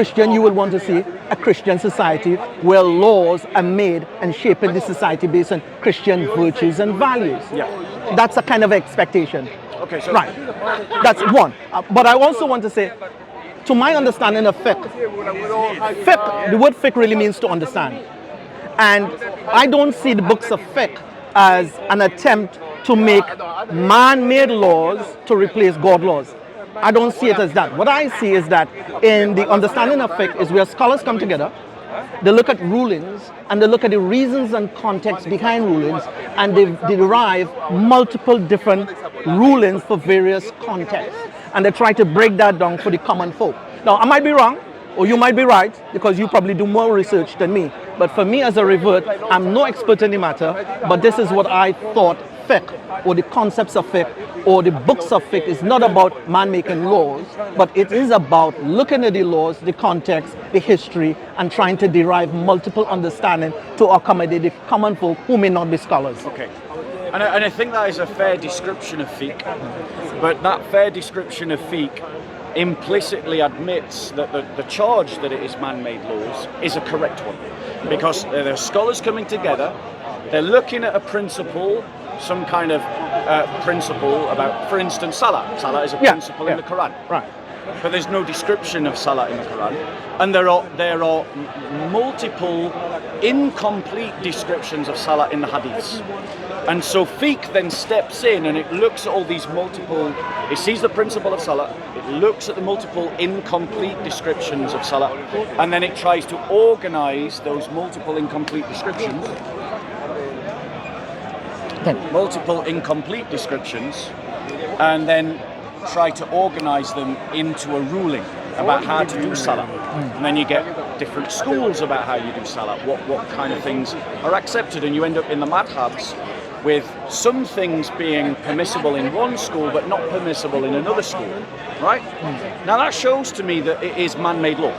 Christian, you will want to see a Christian society where laws are made and shaping the society based on Christian virtues and values. Yeah. That's a kind of expectation. Okay, so Right. That's one. But I also want to say, to my understanding of fiqh, the word fiqh really means to understand. And I don't see the books of fiqh as an attempt to make man-made laws to replace God laws. I don't see it as that. What I see is that in the understanding of fiqh is where scholars come together, they look at rulings and they look at the reasons and context behind rulings, and they derive multiple different rulings for various contexts, and they try to break that down for the common folk. Now, I might be wrong, or you might be right, because you probably do more research than me. But for me as a revert, I'm no expert in the matter, but this is what I thought fiqh, or the concepts of fiqh, or the books of fiqh is not about man making laws, but it is about looking at the laws, the context, the history, and trying to derive multiple understanding to accommodate the common folk who may not be scholars. Okay. And I think that is a fair description of fiqh, but that fair description of fiqh implicitly admits that the charge that it is man-made laws is a correct one, because there are scholars coming together, they're looking at a principle, some kind of principle about, for instance, salah. Salah is a principle in the Quran. Right. But there's no description of salah in the Quran, and there are multiple incomplete descriptions of salah in the hadiths. And so fiqh then steps in and it looks at all these multiple, it sees the principle of salah, it looks at the multiple incomplete descriptions of salah, and then it tries to organize those multiple incomplete descriptions and then try to organize them into a ruling about how to do salah. And then you get different schools about how you do salah, what kind of things are accepted, and you end up in the madhabs with some things being permissible in one school but not permissible in another school, right? Now that shows to me that it is man-made law.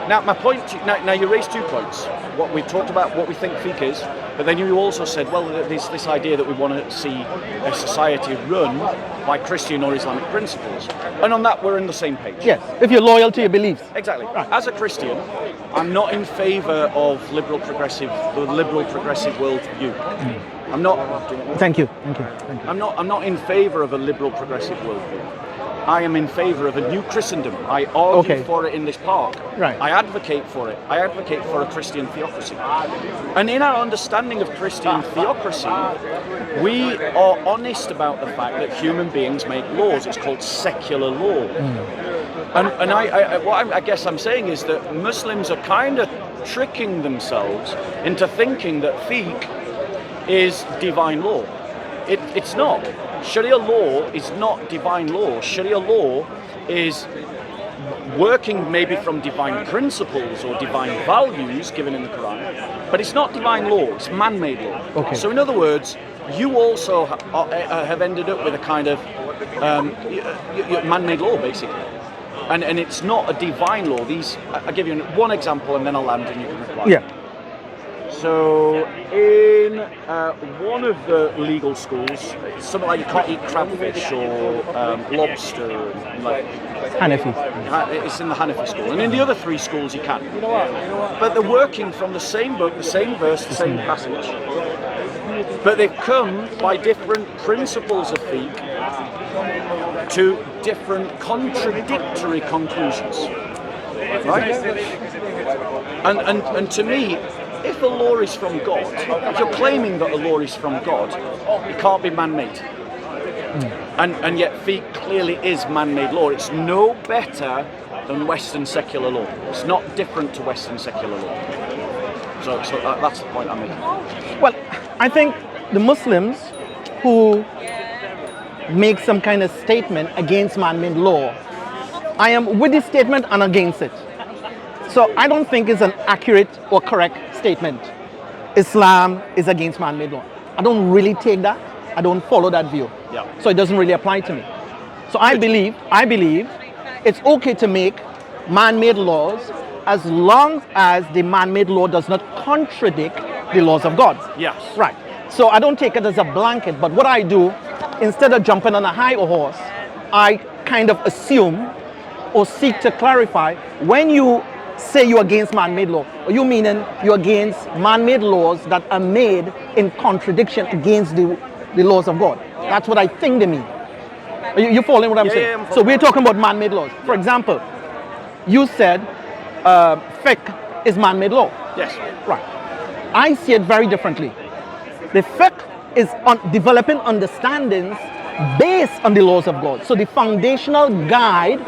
Now my point, now you raised 2 points. What we talked about, what we think fiqh is, but then you also said, well, there's this idea that we want to see a society run by Christian or Islamic principles. And on that, we're on the same page. Yes, if you're loyal to your beliefs. Exactly. Right. As a Christian, I'm not in favour of the liberal progressive worldview. I'm not. Thank you. I'm not in favour of a liberal progressive worldview. I am in favour of a new Christendom. I argue for it in this park. Right. I advocate for it. I advocate for a Christian theocracy. And in our understanding of Christian theocracy, we are honest about the fact that human beings make laws. It's called secular law. And what I guess I'm saying is that Muslims are kind of tricking themselves into thinking that fiqh is divine law. It's not. Sharia law is not divine law. Sharia law is working maybe from divine principles or divine values given in the Quran, but it's not divine law, it's man-made law. Okay. So in other words, you also have ended up with a kind of man-made law, basically. And it's not a divine law. I'll give you one example and then I'll land and you can reply. Yeah. So in one of the legal schools, something like you can't eat crabfish or lobster. Like, Hanafi. It's in the Hanafi school. And in the other 3 schools you can. But they're working from the same book, the same verse, the same passage. But they've come by different principles of fiqh to different contradictory conclusions. Right? And to me, if a law is from God, if you're claiming that a law is from God, it can't be man-made. And yet fiqh clearly is man-made law. It's no better than Western secular law. It's not different to Western secular law. So that's the point I'm making. Well, I think the Muslims who make some kind of statement against man-made law, I am with this statement and against it. So I don't think it's an accurate or correct statement. Islam is against man-made law. I don't really take that. I don't follow that view. Yeah. So it doesn't really apply to me. So I believe it's okay to make man-made laws as long as the man-made law does not contradict the laws of God. Yes. Right. So I don't take it as a blanket, but what I do, instead of jumping on a high horse, I kind of assume or seek to clarify when you say you're against man-made law? Or you meaning you're against man-made laws that are made in contradiction against the laws of God? That's what I think they mean. You following what I'm saying? Yeah, I'm so we're talking about man-made laws. For example, you said fiqh is man-made law. Yes. Right. I see it very differently. The fiqh is on developing understandings based on the laws of God. So the foundational guide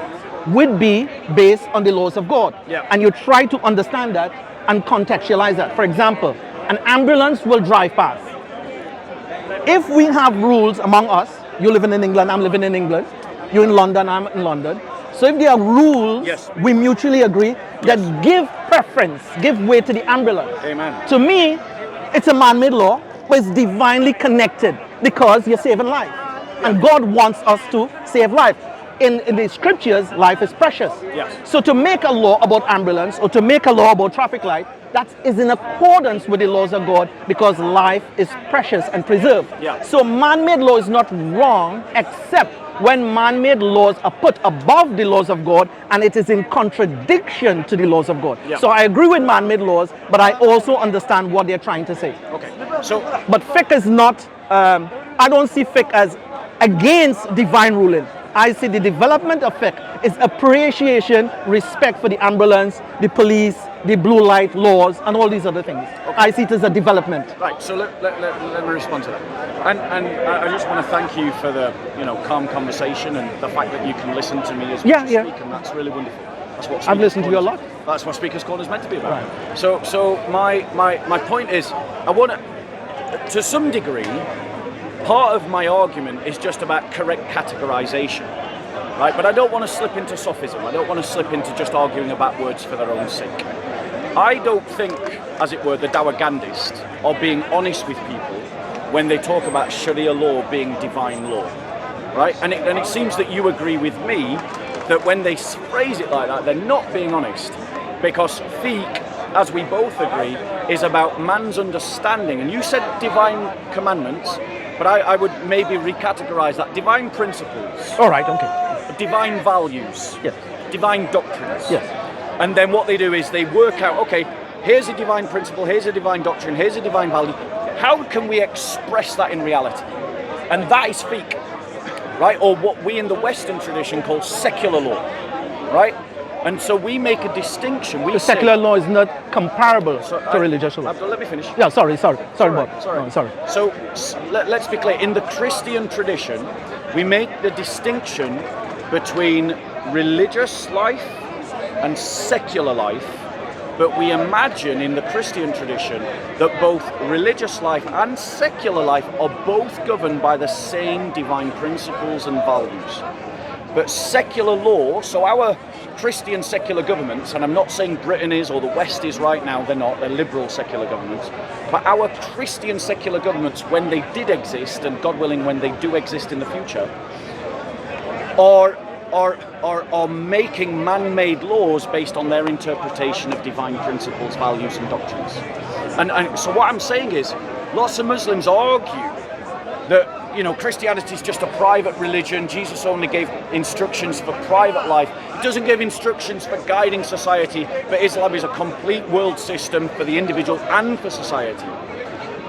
would be based on the laws of God. Yeah. And you try to understand that and contextualize that. For example, an ambulance will drive past. If we have rules among us, you living in England, I'm living in England, you're in London, I'm in London. So if there are rules, Yes. we mutually agree that give preference, give way to the ambulance. Amen. To me, it's a man-made law, but it's divinely connected because you're saving life. And God wants us to save life. In the scriptures, life is precious. Yes. So to make a law about ambulance or to make a law about traffic light, that is in accordance with the laws of God because life is precious and preserved. Yeah. So man-made law is not wrong except when man-made laws are put above the laws of God and it is in contradiction to the laws of God. Yeah. So I agree with man-made laws, but I also understand what they're trying to say. Okay. So But fiqh is not, I don't see fiqh as against divine ruling. I see the development of fiqh is appreciation, respect for the ambulance, the police, the blue light laws, and all these other things. Okay. I see it as a development. right. So let me respond to that. And I just want to thank you for the calm conversation and the fact that you can listen to me as we Yeah, speak, yeah. and that's really wonderful. That's what I've Speakers listened to you a Corner- lot. That's what Speakers Corner is meant to be about. Right. So my point is, I want to some degree, part of my argument is just about correct categorization, right? But I don't want to slip into sophism. I don't want to slip into just arguing about words for their own sake. I don't think, as it were, the Dawah Gandhists are being honest with people when they talk about Sharia law being divine law, right? And it seems that you agree with me that when they phrase it like that, they're not being honest, because fiqh, as we both agree, is about man's understanding. And you said divine commandments, but I would maybe recategorize that. Divine principles, All right, okay. divine values, Yes. divine doctrines. Yes. And then what they do is they work out, okay, here's a divine principle, here's a divine doctrine, here's a divine value. How can we express that in reality? And that is fiqh, right? Or what we in the Western tradition call secular law, right? And so we make a distinction. We The say, secular law is not comparable to religious law. Abdullah, let me finish. Yeah, sorry, Bob. Sorry. No, sorry. So let's be clear. In the Christian tradition, we make the distinction between religious life and secular life, but we imagine in the Christian tradition that both religious life and secular life are both governed by the same divine principles and values. But secular law, so our Christian secular governments, and I'm not saying Britain is or the West is right now, they're not, they're liberal secular governments, but our Christian secular governments, when they did exist, and God willing when they do exist in the future, are making man-made laws based on their interpretation of divine principles, values and doctrines. And so what I'm saying is, lots of Muslims argue that Christianity is just a private religion. Jesus only gave instructions for private life. It doesn't give instructions for guiding society, but Islam is a complete world system for the individual and for society.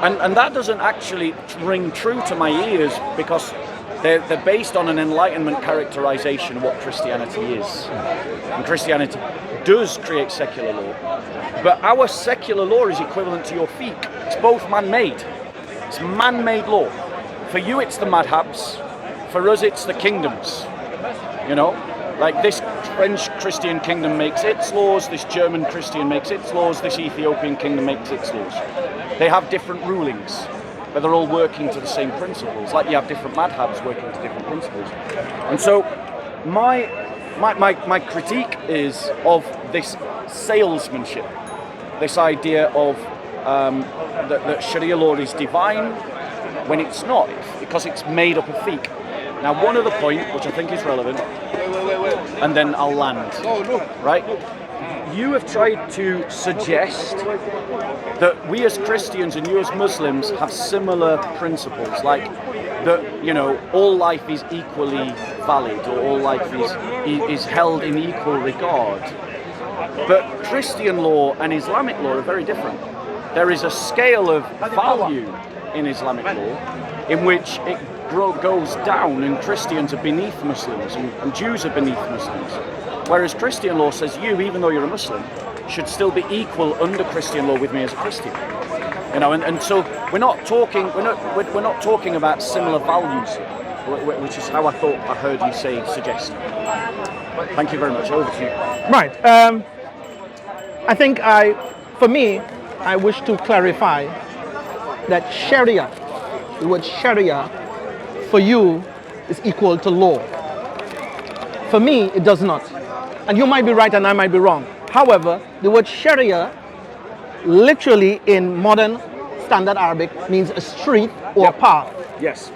And that doesn't actually ring true to my ears, because they're based on an Enlightenment characterization of what Christianity is. And Christianity does create secular law. But our secular law is equivalent to your fiqh. It's both man-made. It's man-made law. For you, it's the madhabs. For us, it's the kingdoms. Like this French Christian kingdom makes its laws, this German Christian makes its laws, this Ethiopian kingdom makes its laws. They have different rulings, but they're all working to the same principles. Like you have different madhabs working to different principles. And so my critique is of this salesmanship, this idea of that Sharia law is divine, when it's not, because it's made up of fiqh. Now, one other point, which I think is relevant, and then I'll land, right? You have tried to suggest that we as Christians and you as Muslims have similar principles, like that, all life is equally valid, or all life is held in equal regard. But Christian law and Islamic law are very different. There is a scale of value in Islamic law in which it goes down, and Christians are beneath Muslims and Jews are beneath Muslims. Whereas Christian law says you, even though you're a Muslim, should still be equal under Christian law with me as a Christian. You know, and so we're not talking about similar values, which is how I thought I heard you suggest. Thank you very much. Over to you. Right. I think for me, I wish to clarify that Sharia, the word Sharia, for you is equal to law. For me, it does not. And you might be right and I might be wrong. However, the word Sharia literally in modern standard Arabic means a street or a path. Yes.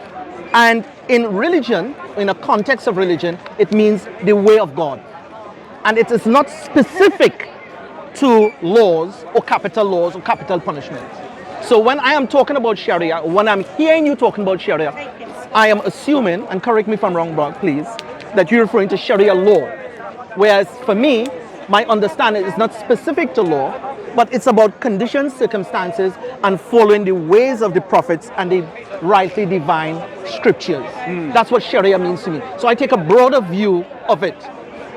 And in religion, in a context of religion, it means the way of God. And it is not specific to laws or capital punishments. So when I am talking about Sharia, when I'm hearing you talking about Sharia, I am assuming, and correct me if I'm wrong, Brock, please, that you're referring to Sharia law. Whereas for me, my understanding is not specific to law, but it's about conditions, circumstances, and following the ways of the prophets and the rightly divine scriptures. That's what Sharia means to me. So I take a broader view of it.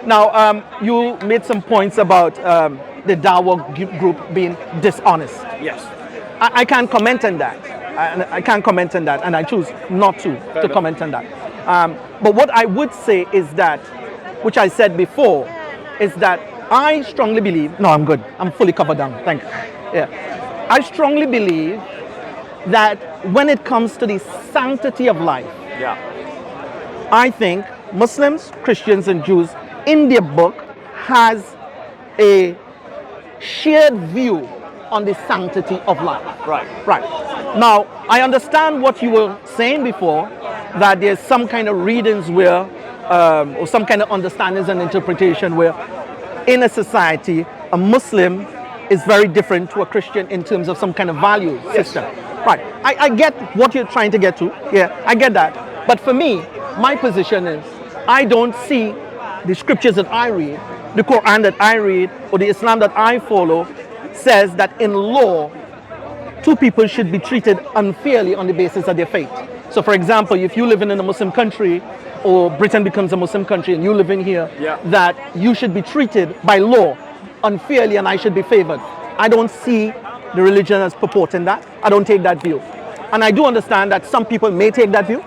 Now, you made some points about the Dawah group being dishonest. Yes. I can't comment on that. I can't comment on that, and I choose not to comment on that. But what I would say is that, which I said before, is that I strongly believe, no, I'm good. I'm fully covered down. Thank you. Yeah. I strongly believe that when it comes to the sanctity of life, I think Muslims, Christians, and Jews in their book has a shared view on the sanctity of life. Right. Now, I understand what you were saying before, that there's some kind of readings where, or some kind of understandings and interpretation where in a society, a Muslim is very different to a Christian in terms of some kind of value system. Right. I get what you're trying to get to. Yeah, I get that. But for me, my position is I don't see the scriptures that I read, the Quran that I read, or the Islam that I follow says that in law, two people should be treated unfairly on the basis of their faith. So for example, if you live in a Muslim country, or Britain becomes a Muslim country and you live in here, that you should be treated by law unfairly and I should be favored. I don't see the religion as purporting that. I don't take that view. And I do understand that some people may take that view.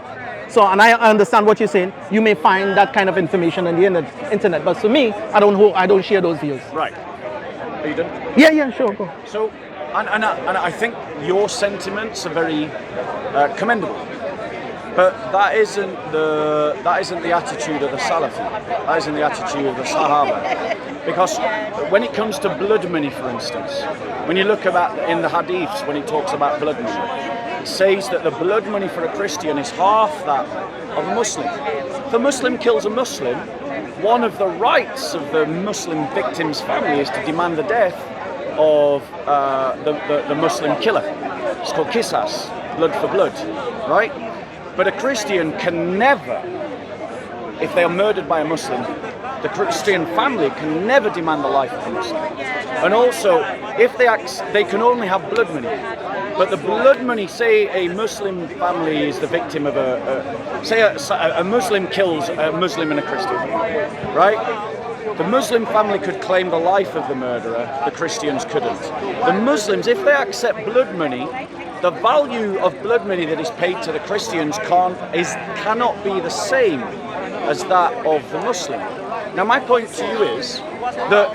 So, and I understand what you're saying. You may find that kind of information on the internet. But for me, I don't share those views. Right. Are you done? Yeah, sure, go. So, and I think your sentiments are very commendable. But that isn't the attitude of the Salafi. That isn't the attitude of the Sahaba. Because when it comes to blood money, for instance, when you look about in the Hadiths, when it talks about blood money, it says that the blood money for a Christian is half that of a Muslim. If a Muslim kills a Muslim, one of the rights of the Muslim victim's family is to demand the death of the Muslim killer. It's called qisas, blood for blood, right? But a Christian can never, if they are murdered by a Muslim, the Christian family can never demand the life of a Muslim. And also, if they can only have blood money. But the blood money, say a Muslim family is the victim of a Muslim kills a Muslim and a Christian, right? The Muslim family could claim the life of the murderer, the Christians couldn't. The Muslims, if they accept blood money, the value of blood money that is paid to the Christians cannot be the same as that of the Muslim. Now my point to you is that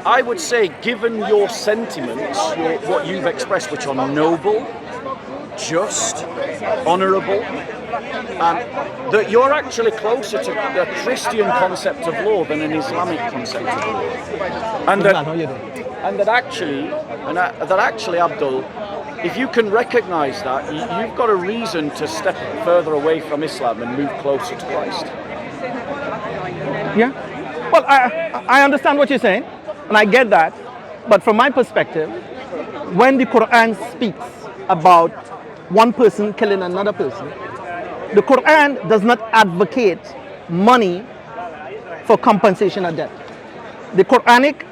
I would say, given your sentiments, what you've expressed, which are noble, just, honourable, that you're actually closer to the Christian concept of law than an Islamic concept of law. And that actually, Abdul, if you can recognise that, you've got a reason to step further away from Islam and move closer to Christ. Yeah. Well, I understand what you're saying, and I get that. But from my perspective, when the Quran speaks about one person killing another person, the Quran does not advocate money for compensation of death. The Quranic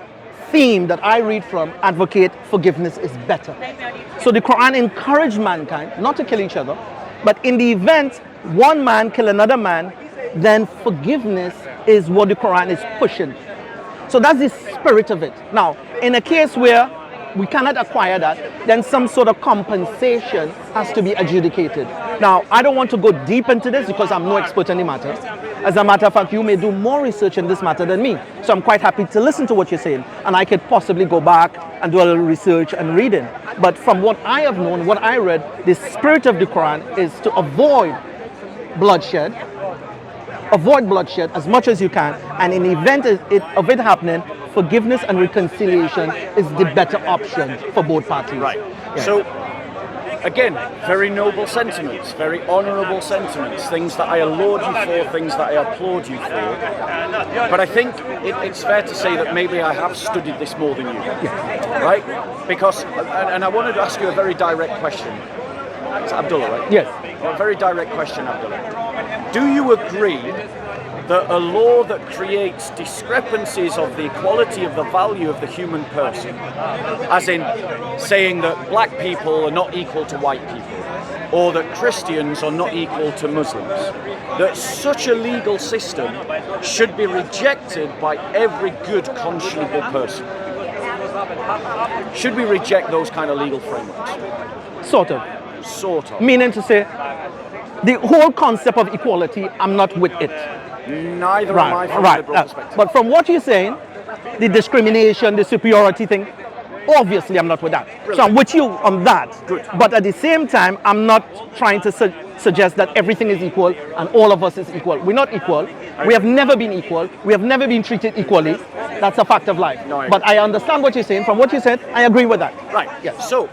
theme that I read from advocate forgiveness is better. So the Quran encouraged mankind not to kill each other, but in the event one man kill another man, then forgiveness is what the Quran is pushing. So that's the spirit of it. Now, in a case where we cannot acquire that, then some sort of compensation has to be adjudicated. Now, I don't want to go deep into this because I'm no expert in the matter. As a matter of fact, you may do more research in this matter than me. So I'm quite happy to listen to what you're saying. And I could possibly go back and do a little research and reading. But from what I have known, what I read, the spirit of the Quran is to avoid bloodshed. Avoid bloodshed as much as you can. And in the event of it happening, forgiveness and reconciliation is the better option for both parties. Right. Yeah. So, again, very noble sentiments, very honourable sentiments, things that I laud you for, things that I applaud you for. But I think it's fair to say that maybe I have studied this more than you, right? Because, and I wanted to ask you a very direct question. It's Abdullah, right? Yes. A very direct question, Abdullah. Do you agree that a law that creates discrepancies of the equality of the value of the human person, as in saying that black people are not equal to white people, or that Christians are not equal to Muslims, that such a legal system should be rejected by every good conscionable person? Should we reject those kind of legal frameworks? Sort of. Sort of. Meaning to say, the whole concept of equality, I'm not with it. Neither am I from a liberal perspective. But from what you're saying, the discrimination, the superiority thing, obviously I'm not with that. Brilliant. So I'm with you on that. Good. But at the same time, I'm not trying to suggest that everything is equal and all of us is equal. We're not equal. We have never been equal. We have never been treated equally. That's a fact of life. No, but I understand what you're saying. From what you said, I agree with that. Right. Yes. So,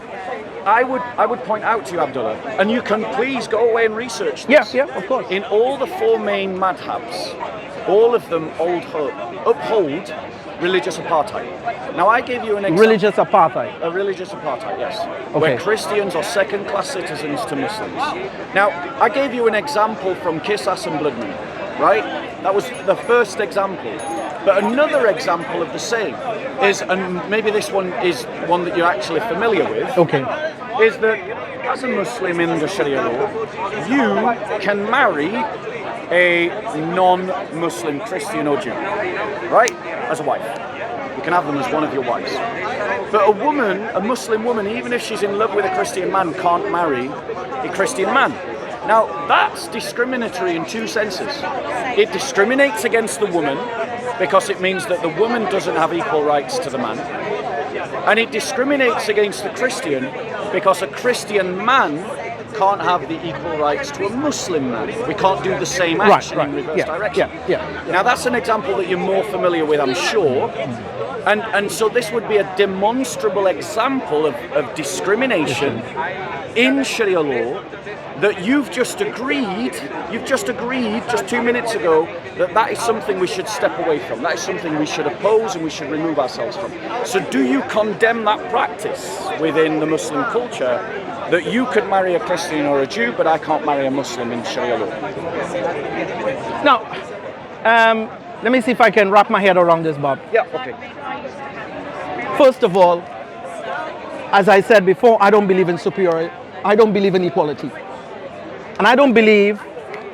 I would point out to you, Abdullah, and you can please go away and research this. Yeah, of course. In all the four main madhabs, all of them uphold religious apartheid. Now, I gave you an example. Religious apartheid. A religious apartheid, yes. Okay. Where Christians are second-class citizens to Muslims. Now, I gave you an example from Qisas and Blood Moon, right? That was the first example. But another example of the same is, and maybe this one is one that you're actually familiar with, Okay. is that as a Muslim in the Sharia law, you can marry a non-Muslim Christian or Jew, right? As a wife. You can have them as one of your wives. But a woman, a Muslim woman, even if she's in love with a Christian man, can't marry a Christian man. Now, that's discriminatory in two senses. It discriminates against the woman because it means that the woman doesn't have equal rights to the man. And it discriminates against the Christian because a Christian man can't have the equal rights to a Muslim man. We can't do the same action in reverse direction. Yeah. Now, that's an example that you're more familiar with, I'm sure. And so this would be a demonstrable example of discrimination in Sharia law that you've just agreed just 2 minutes ago that is something we should step away from. That is something we should oppose and we should remove ourselves from. So do you condemn that practice within the Muslim culture that you could marry a Christian or a Jew, but I can't marry a Muslim in Sharia law? Now, let me see if I can wrap my head around this, Bob. Yeah, okay. First of all, as I said before, I don't believe in superiority. I don't believe in equality. And I don't believe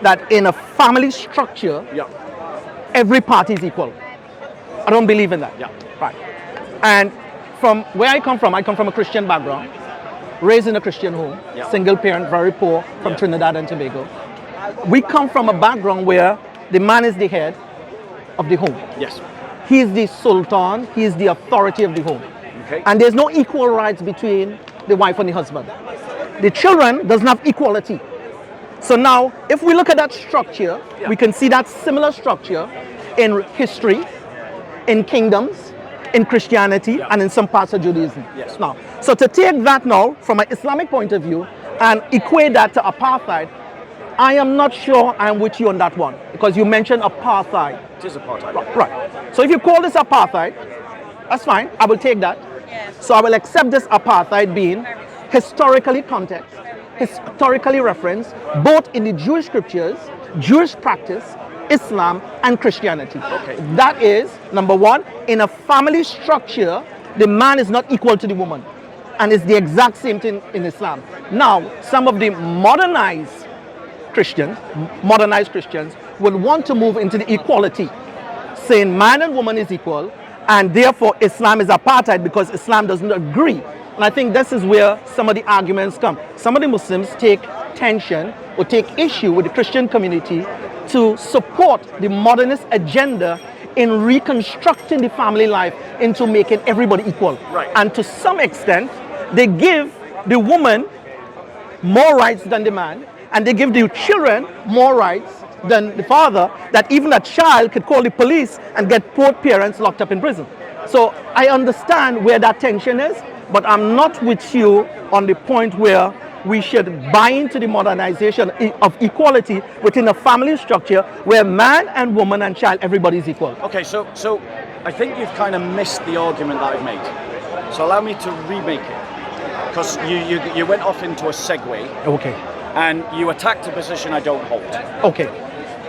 that in a family structure, every party is equal. I don't believe in that. Yeah. Right. And from where I come from a Christian background, raised in a Christian home, single parent, very poor, from Trinidad and Tobago. We come from a background where the man is the head of the home. Yes. He is the sultan, he is the authority of the home. Okay. And there's no equal rights between the wife and the husband. The children doesn't have equality. So now, if we look at that structure, we can see that similar structure in history, in kingdoms, in Christianity, and in some parts of Judaism. Yes. Now, so to take that now from an Islamic point of view and equate that to apartheid, I am not sure I'm with you on that one, because you mentioned apartheid. It is apartheid. Right. So if you call this apartheid, that's fine. I will take that. So I will accept this apartheid being historically context, historically referenced, both in the Jewish scriptures, Jewish practice, Islam and Christianity. Okay. That is, number one, in a family structure, the man is not equal to the woman. And it's the exact same thing in Islam. Now, some of the modernized Christians will want to move into the equality, saying man and woman is equal, and therefore Islam is apartheid because Islam doesn't agree. And I think this is where some of the arguments come. Some of the Muslims take tension or take issue with the Christian community to support the modernist agenda in reconstructing the family life into making everybody equal. Right. And to some extent, they give the woman more rights than the man, and they give the children more rights than the father, that even a child could call the police and get both parents locked up in prison. So I understand where that tension is, but I'm not with you on the point where we should buy into the modernization of equality within a family structure where man and woman and child, everybody's equal. Okay, so I think you've kind of missed the argument that I've made. So allow me to remake it. Because you went off into a segue. Okay. And you attacked a position I don't hold. Okay.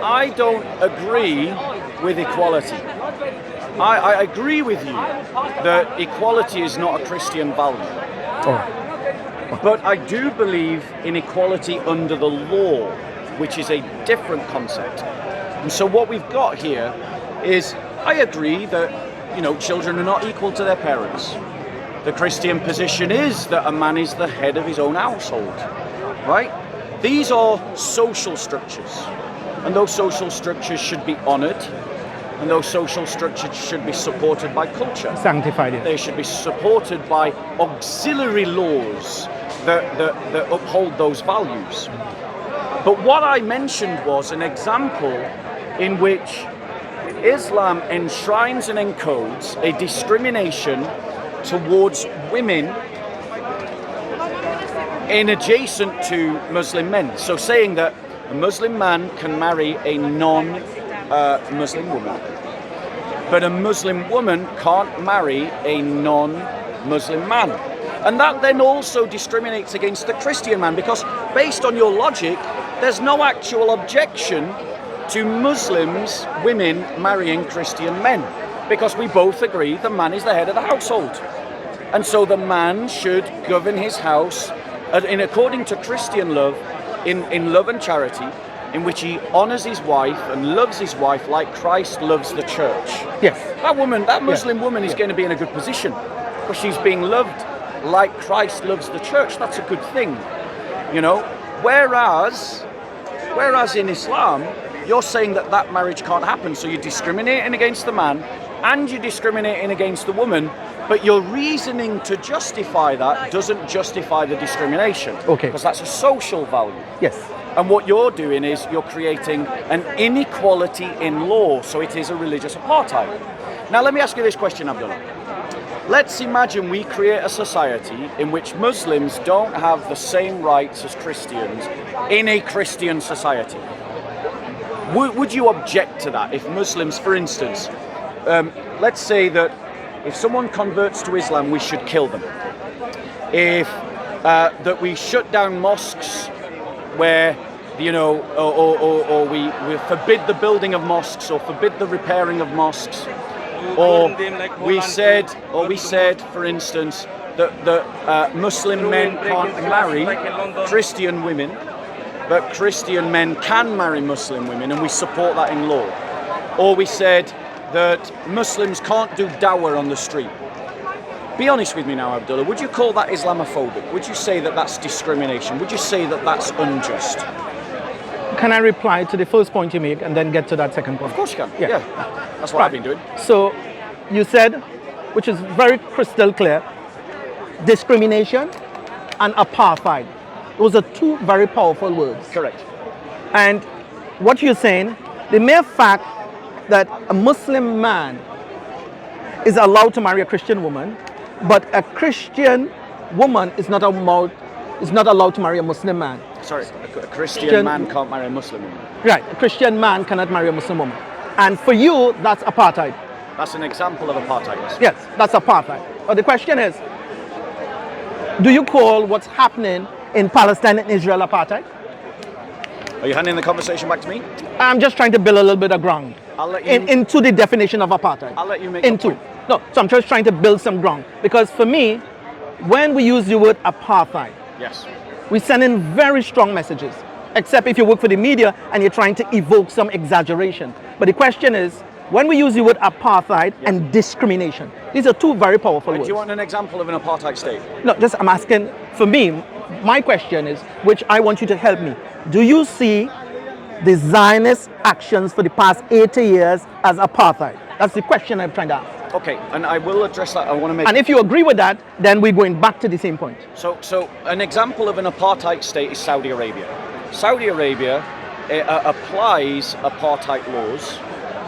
I don't agree with equality. I agree with you that equality is not a Christian value. Oh. But I do believe in equality under the law, which is a different concept. And so what we've got here is, I agree that, children are not equal to their parents. The Christian position is that a man is the head of his own household, right? These are social structures, and those social structures should be honored, and those social structures should be supported by culture. Sanctified. Yes. They should be supported by auxiliary laws that uphold those values. But what I mentioned was an example in which Islam enshrines and encodes a discrimination towards women in adjacent to Muslim men. So saying that a Muslim man can marry a non-Muslim woman, but a Muslim woman can't marry a non-Muslim man. And that then also discriminates against the Christian man, because based on your logic, there's no actual objection to Muslims, women marrying Christian men, because we both agree the man is the head of the household. And so the man should govern his house according to Christian love, in love and charity, in which he honors his wife and loves his wife like Christ loves the church. Yes. That Muslim woman is going to be in a good position because she's being loved like Christ loves the church. That's a good thing, Whereas in Islam, you're saying that marriage can't happen. So you're discriminating against the man and you're discriminating against the woman, but your reasoning to justify that doesn't justify the discrimination. Okay. Because that's a social value. Yes. And what you're doing is you're creating an inequality in law, so it is a religious apartheid. Now let me ask you this question, Abdullah. Let's imagine we create a society in which Muslims don't have the same rights as Christians in a Christian society. Would you object to that? If Muslims, for instance, let's say that if someone converts to Islam, we should kill them. If that we shut down mosques where, or we forbid the building of mosques or forbid the repairing of mosques. Or we said, for instance, that Muslim men can't marry Christian women, but Christian men can marry Muslim women, and we support that in law. Or we said that Muslims can't do Dawah on the street. Be honest with me now, Abdullah, would you call that Islamophobic? Would you say that that's discrimination? Would you say that that's unjust? Can I reply to the first point you make and then get to that second point? Of course you can. Yeah. That's what I've been doing. So you said, which is very crystal clear, discrimination and apartheid. Those are two very powerful words. Correct. And what you're saying, the mere fact that a Muslim man is allowed to marry a Christian woman, but a Christian woman is not allowed to marry a Muslim man. Sorry, a Christian man can't marry a Muslim woman. Right, a Christian man cannot marry a Muslim woman. And for you, that's apartheid. That's an example of apartheid, yes. Yes, that's apartheid. But the question is, do you call what's happening in Palestine and Israel apartheid? Are you handing the conversation back to me? I'm just trying to build a little bit of ground I'll let you. into the definition of apartheid. I'll let you make your point. No, so I'm just trying to build some ground. Because for me, when we use the word apartheid, Yes. we send in very strong messages. Except if you work for the media and you're trying to evoke some exaggeration. But the question is, when we use the word apartheid and discrimination, these are two very powerful words. Do you want an example of an apartheid state? No, just I'm asking, for me, my question is, which I want you to help me. Do you see the Zionist actions for the past 80 years as apartheid? That's the question I'm trying to ask. Okay, and I will address that. I want to make. And if you agree with that, then we're going back to the same point. So an example of an apartheid state is Saudi Arabia. Saudi Arabia applies apartheid laws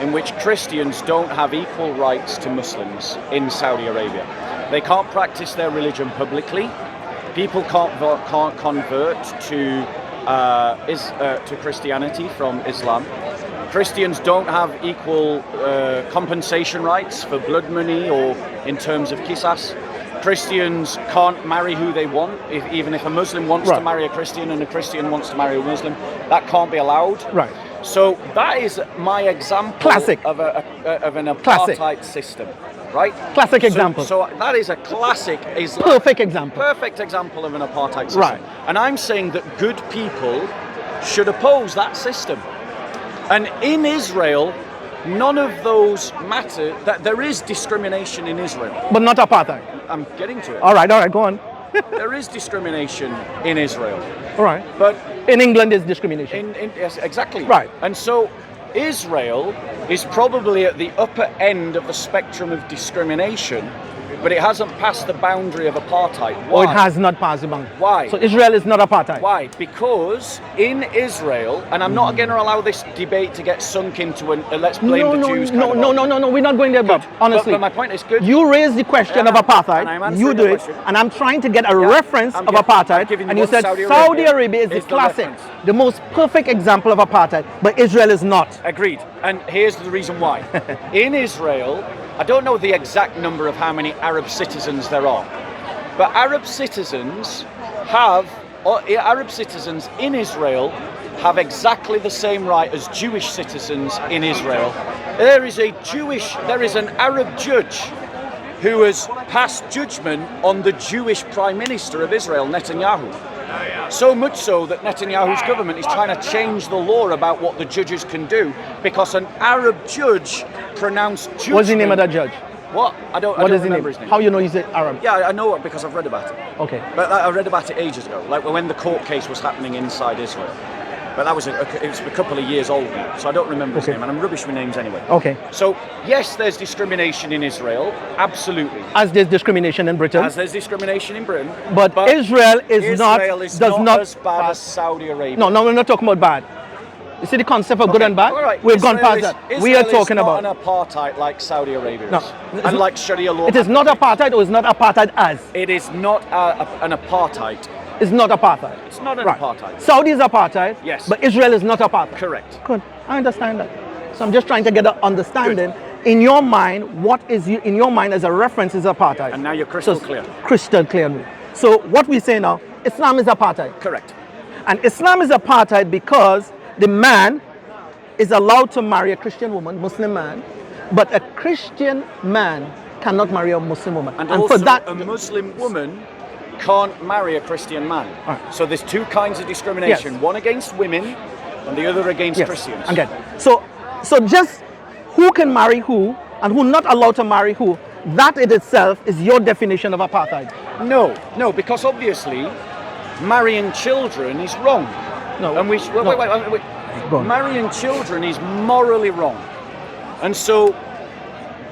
in which Christians don't have equal rights to Muslims in Saudi Arabia. They can't practice their religion publicly. People can't convert to Christianity from Islam. Christians don't have equal compensation rights for blood money or in terms of qisas. Christians can't marry who they want. Even if a Muslim wants to marry a Christian and a Christian wants to marry a Muslim, that can't be allowed. Right. So that is my example of an apartheid system, right? Classic example. So that is a classic Islam. Perfect example. Perfect example of an apartheid system. Right. And I'm saying that good people should oppose that system. And in Israel, none of those matter. That there is discrimination in Israel. But not apartheid. I'm getting to it. All right, go on. There is discrimination in Israel. All right. But in England, there's discrimination. Yes, exactly. Right. And so Israel is probably at the upper end of the spectrum of discrimination, but it hasn't passed the boundary of apartheid. Why? Or it has not passed the boundary. Why? So Israel is not apartheid. Why? Because in Israel, and I'm not going to allow this debate to get sunk into an let's blame the Jews. No, we're not going there, Bob. Honestly. But my point is good. You raised the question of apartheid. You do it, and I'm trying to get a reference of apartheid. And you said Saudi Arabia is the classic, the most perfect example of apartheid, but Israel is not. Agreed. And here's the reason why. In Israel, I don't know the exact number of how many Arab citizens there are, but Arab citizens in Israel have exactly the same right as Jewish citizens in Israel. There is an Arab judge who has passed judgment on the Jewish Prime Minister of Israel, Netanyahu. So much so that Netanyahu's government is trying to change the law about what the judges can do because an Arab judge pronounced judgment. What's the name of that judge? What? I don't remember his name. How you know he's Arab? Yeah, I know it because I've read about it. Okay. But I read about it ages ago, like when the court case was happening inside Israel. But that was it was a couple of years old now, so I don't remember his name, and I'm rubbish with names anyway. Okay. So yes, there's discrimination in Israel, absolutely. As there's discrimination in Britain. As there's discrimination in Britain. But Israel is not as bad as Saudi Arabia. No, we're not talking about bad. You see the concept of good and bad? All right. We've gone past that. We are talking about an apartheid like Saudi Arabia is. No, and like Sharia law. It is not apartheid, or it's not apartheid as. It is not an apartheid. It's not apartheid. It's not an apartheid. Saudi is apartheid. Yes. But Israel is not apartheid. Correct. Good. I understand that. So I'm just trying to get an understanding. Good. In your mind, what is in your mind as a reference is apartheid? And now you're crystal clear. Crystal clear. So what we say now, Islam is apartheid. Correct. And Islam is apartheid because the man is allowed to marry a Christian woman, Muslim man, but a Christian man cannot marry a Muslim woman. And also for that, a Muslim woman can't marry a Christian man. Right. So there's two kinds of discrimination, yes. One against women and the other against Christians. Again. So just who can marry who and who not allowed to marry who, that in itself is your definition of apartheid. No, because obviously marrying children is wrong. No. And wait. Marrying children is morally wrong. And so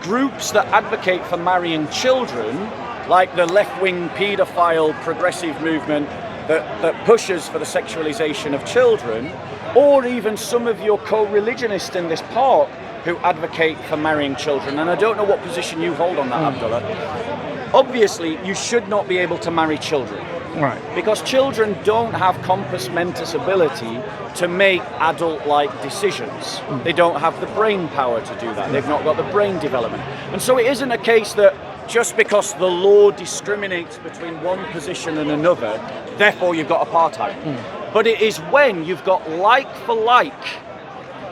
groups that advocate for marrying children, like the left-wing paedophile progressive movement that pushes for the sexualization of children, or even some of your co-religionists in this park who advocate for marrying children, and I don't know what position you hold on that, Abdullah. Obviously, you should not be able to marry children. Right. Because children don't have compos mentis ability to make adult-like decisions. They don't have the brain power to do that. They've not got the brain development. And so it isn't a case that just because the law discriminates between one position and another, therefore you've got apartheid. But it is when you've got like for like,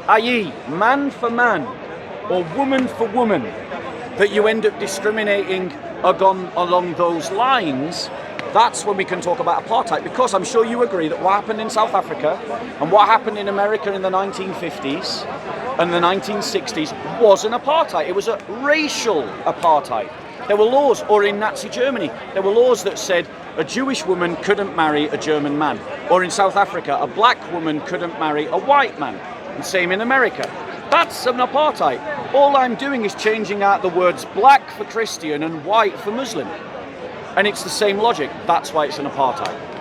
i.e. man for man or woman for woman, that you end up discriminating along those lines. That's when we can talk about apartheid, because I'm sure you agree that what happened in South Africa and what happened in America in the 1950s and the 1960s was an apartheid. It was a racial apartheid. There were laws, or in Nazi Germany, there were laws that said a Jewish woman couldn't marry a German man. Or in South Africa, a black woman couldn't marry a white man. And same in America. That's an apartheid. All I'm doing is changing out the words black for Christian and white for Muslim. And it's the same logic. That's why it's an apartheid.